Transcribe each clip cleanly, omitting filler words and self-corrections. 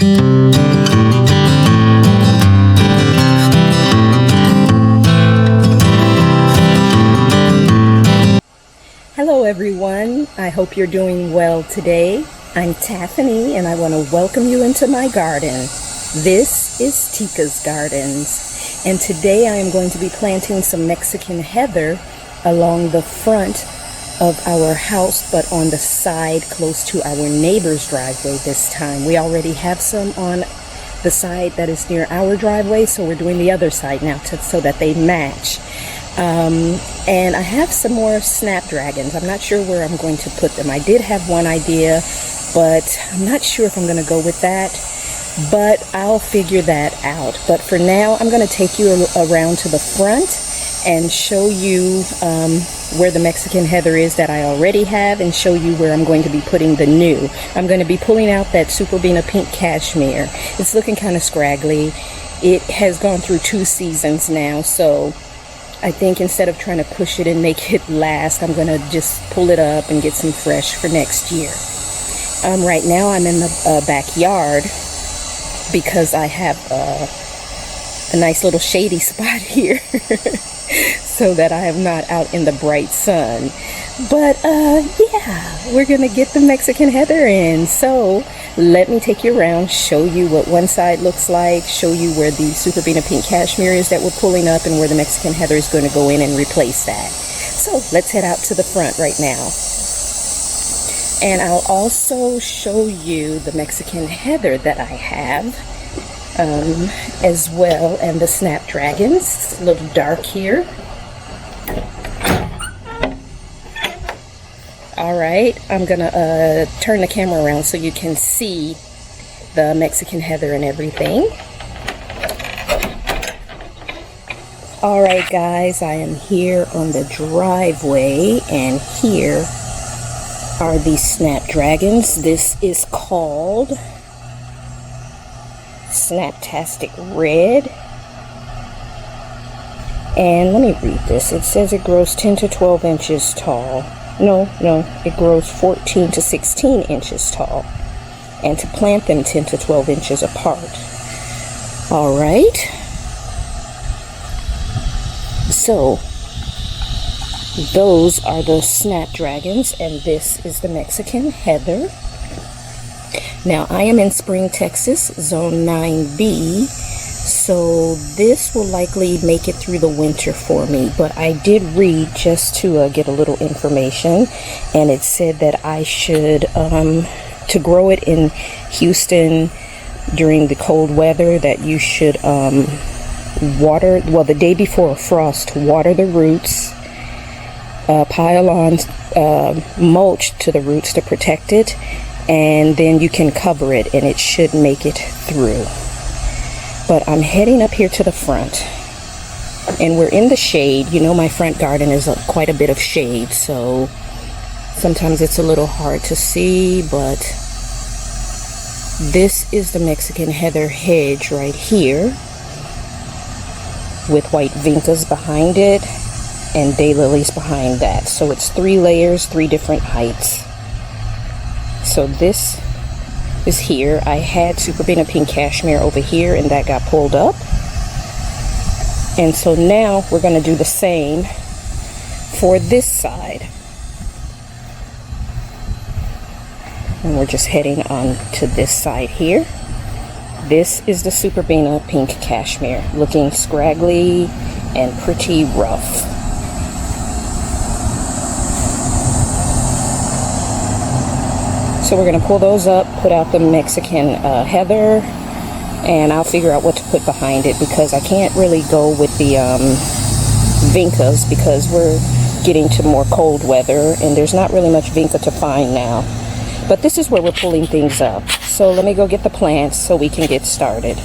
Hello everyone, I hope you're doing well today. I'm Tiffany and I want to welcome you into my garden. This is Tika's Gardens, and today I am going to be planting some Mexican heather along the front of our house, but on the side close to our neighbor's driveway this time. We already have some on the side that is near our driveway, so we're doing the other side now so that they match. And I have some more Snapdragons. I'm not sure where I'm going to put them. I did have one idea, but I'm not sure if I'm going to go with that, but I'll figure that out. But for now, I'm going to take you around to the front and show you where the Mexican heather is that I already have, and show you where I'm going to be putting the new. I'm going to be pulling out that Super Bina pink cashmere. It's looking kind of scraggly. It has gone through 2 seasons now, so I think instead of trying to push it and make it last, I'm going to just pull it up and get some fresh for next year. Right now I'm in the backyard because I have a nice little shady spot here so that I am not out in the bright sun. But yeah, we're going to get the Mexican heather in. So let me take you around, show you what one side looks like, show you where the Super Bina pink cashmere is that we're pulling up, and where the Mexican heather is going to go in and replace that. So let's head out to the front right now. And I'll also show you the Mexican heather that I have as well, and the Snapdragons. It's a little dark here. Alright, I'm gonna turn the camera around so you can see the Mexican heather and everything. Alright guys, I am here on the driveway, and here are the Snapdragons. This is called Snaptastic Red. And let me read this. It says it grows 10 to 12 inches tall. No, it grows 14 to 16 inches tall, and to plant them 10 to 12 inches apart. All right. So those are the Snapdragons, and this is the Mexican heather. Now I am in Spring, Texas, Zone 9B. So this will likely make it through the winter for me, but I did read just to get a little information, and it said that I should, to grow it in Houston during the cold weather, that you should water, well, the day before a frost, water the roots, pile on mulch to the roots to protect it, and then you can cover it, and it should make it through. But I'm heading up here to the front, and we're in the shade. You know, my front garden is quite a bit of shade, so sometimes it's a little hard to see, but this is the Mexican heather hedge right here with white vincas behind it and daylilies behind that. So it's 3 layers, 3 different heights. So this is here. I had Super Bina pink cashmere over here, and that got pulled up. And so now we're going to do the same for this side. And we're just heading on to this side here. This is the Super Bina pink cashmere, looking scraggly and pretty rough. So we're going to pull those up, put out the Mexican heather, and I'll figure out what to put behind it, because I can't really go with the vincas because we're getting to more cold weather, and there's not really much vinca to find now. But this is where we're pulling things up. So let me go get the plants so we can get started.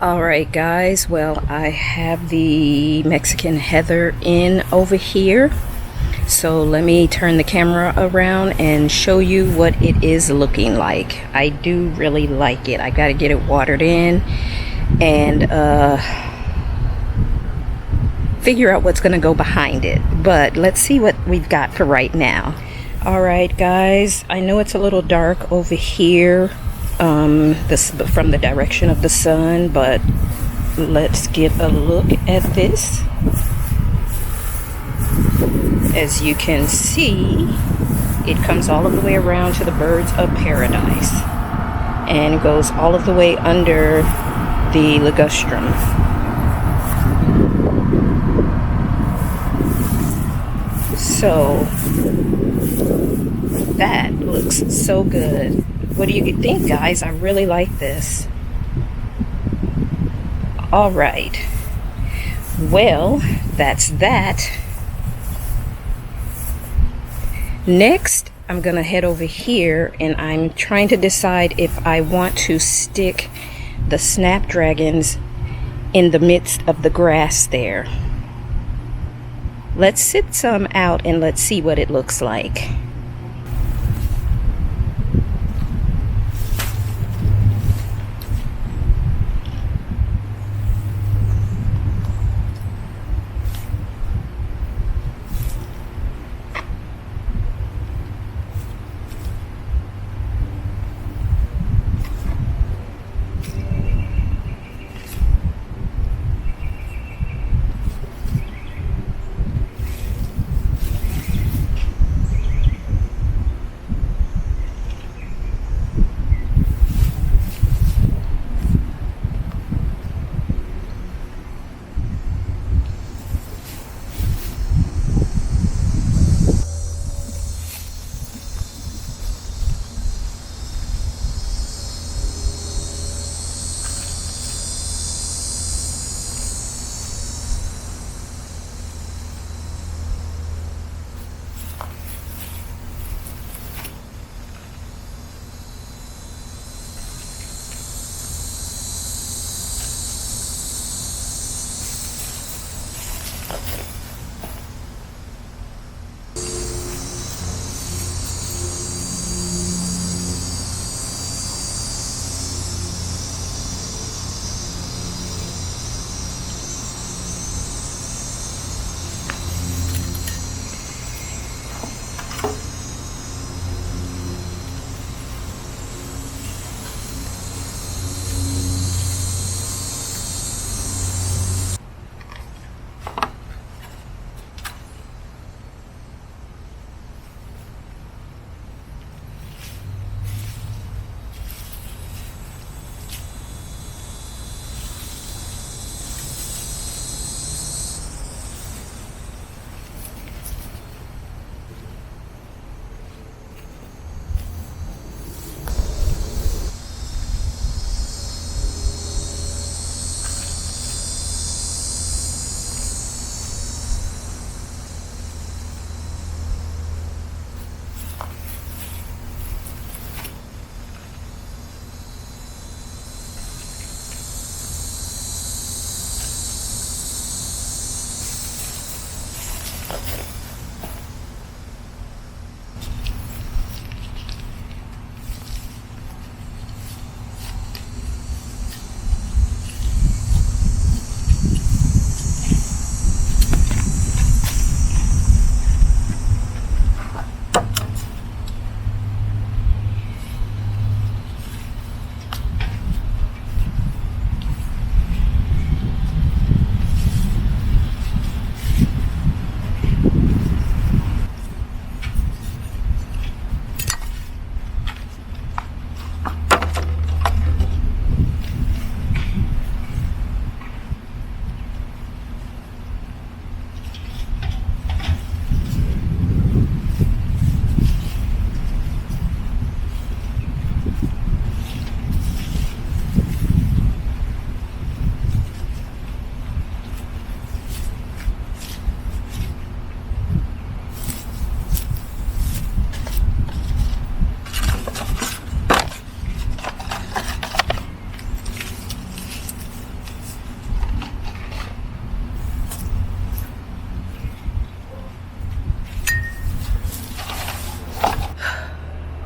Alright guys, well, I have the Mexican heather in over here. So let me turn the camera around and show you what it is looking like. I do really like it. I gotta get it watered in and figure out what's gonna go behind it. But let's see what we've got for right now. Alright guys, I know it's a little dark over here from the direction of the sun, but let's get a look at this. As you can see, it comes all of the way around to the birds of paradise and goes all of the way under the ligustrum. So that looks so good. What do you think, guys? I really like this. All right. Well, that's that. Next, I'm gonna head over here and I'm trying to decide if I want to stick the Snapdragons in the midst of the grass there. Let's sit some out and let's see what it looks like.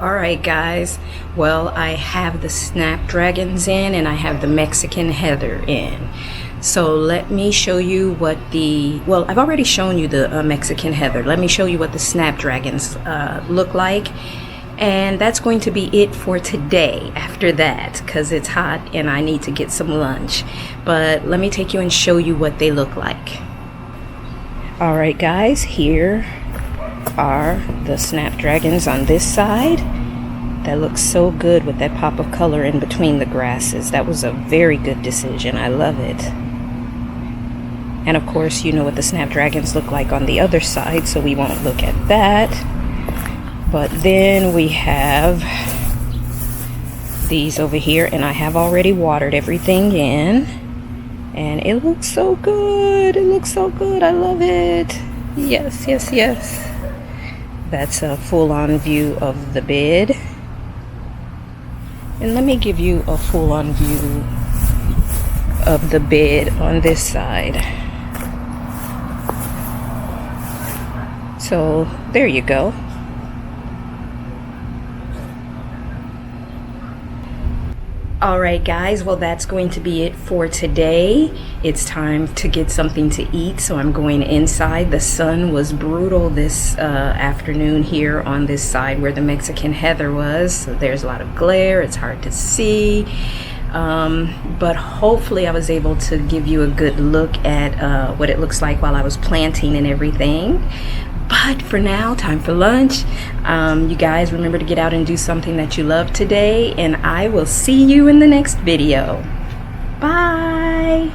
Alright guys, well I have the Snapdragons in and I have the Mexican Heather in. So let me show you what well I've already shown you the Mexican Heather. Let me show you what the Snapdragons look like. And that's going to be it for today after that, because it's hot and I need to get some lunch. But let me take you and show you what they look like. Alright guys, here are the Snapdragons on this side. That looks so good with that pop of color in between the grasses. That was a very good decision. I love it. And of course, you know what the Snapdragons look like on the other side, so we won't look at that. But then we have these over here, and I have already watered everything in. And it looks so good. It looks so good. I love it. Yes, yes, yes. That's a full-on view of the bed. And let me give you a full-on view of the bed on this side. So there you go. Alright guys, well that's going to be it for today. It's time to get something to eat, so I'm going inside. The sun was brutal this afternoon here on this side where the Mexican Heather was. So there's a lot of glare, it's hard to see. But hopefully I was able to give you a good look at what it looks like while I was planting and everything. But for now, time for lunch. You guys remember to get out and do something that you love today, and I will see you in the next video. Bye.